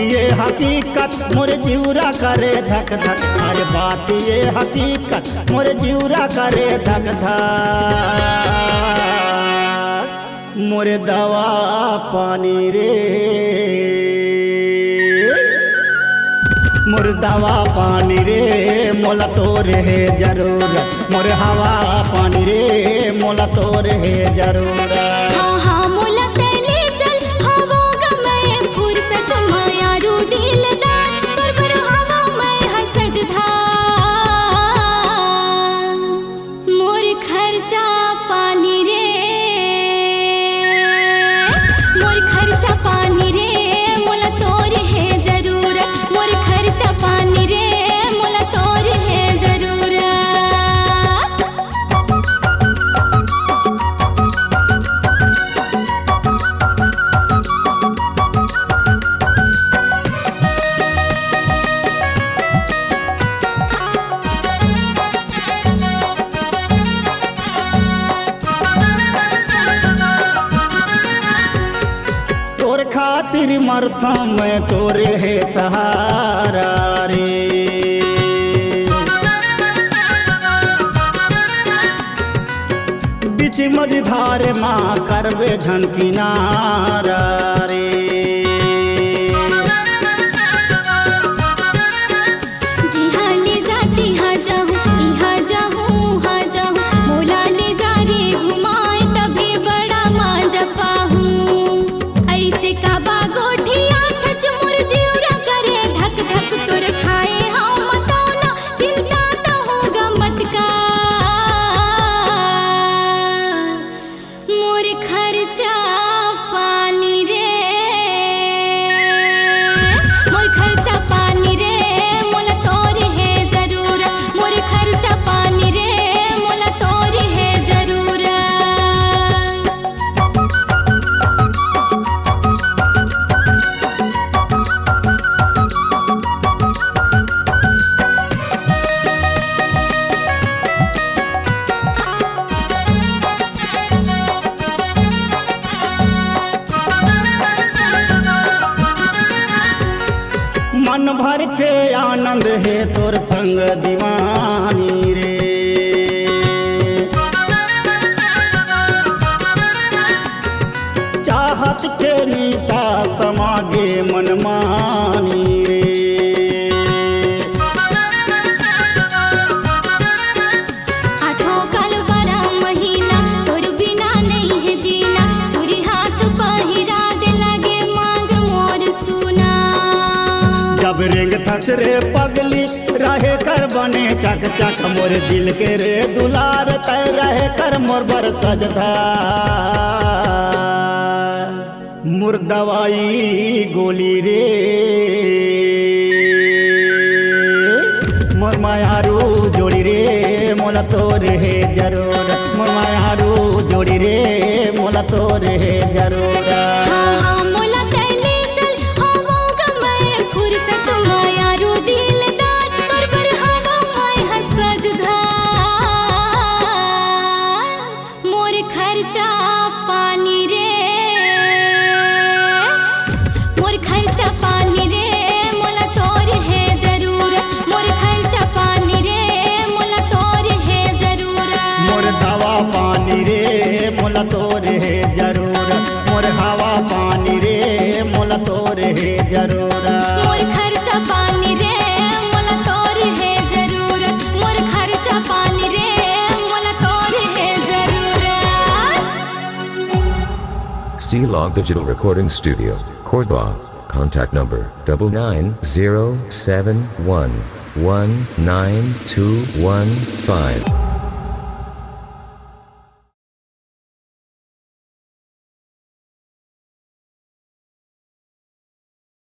ये हकीकत मोरे जीवरा करे धक धक। अरे बात ये हकीकत मोरे जीवरा करे धक धक। मोरे दवा पानी रे मोर दवा पानी रे मोला तोरे है जरूरत। मोर हवा पानी रे मोला तोरे है जरूरत। हाँ हाँ मोला तेले चल हवा गमे फुर्सत मायारू दिलदार पर हवा मैं हसज धा। मोर खर्चा पानी रे मोर खर्चा पानी रे मोला तोरे है जरूरत। मोर खर्चा पानी रे मोला तोरे है जरूरत। तोर खातिर मरता मैं तोरे है सहारा रे। बीच मझधार माँ करवे झनकिनारा रे। जी हाँ ले जाती हाँ जाऊँ यहाँ जाऊँ हाँ जाऊँ मोला ले जा रे घुमाए तभी बड़ा मजा पाहूँ। ऐसे का बागोठिया सच मोर जीवरा करे धक धक तुर खाए हाँ मताना चिंता तो होगा मत का। मोर खर्चा पानी रे मोर खर्चा पानी रे मोला तोरे है जरूरत। मोर खर्चा पानी रे मोला तोरे है जरूरत। मन भर के आनंद है तोर संग दीवानी रे। चाहत के निशा समागे मन मानी रे। आठों कल बड़ा महीना तोर बिना नहीं है जीना। चूड़ी हाथ पहिरा दे लगे मांग मोर सुना। जब रेंग थस रे पगली रहे कर बने चक चक। मोर दिल के रे दुलार तय रहे कर मोर बर सजधा। मोर दवाई गोली रे मोर मायारू जोड़ी रे मोला तोरे है जरूरत। मोर मायारू जोड़ी रे मोला तोरे है जरूरत। हाँ हाँ मोला तेले चल हवा गमे फुर्सत मायारू दिलदार पर हवा मैं हसज धा। मोर खर्चा पानी रे मोर खर्चा पानी रे मोला तोरे है जरूरत। मोर खर्चा पानी रे मोला तोरे है जरूरत। मोर दवा पानी रे मोला तोरे है जरूरत। मोर हवा पानी रे मोला तोरे है जरूरत। मोर खर्चा पानी रे मोला तोरे है जरूरत। मोर खर्चा पानी रे मोला तोरे है जरूरत। C-Log Digital Recording Studio, Cordoba. Contact number 9907119215.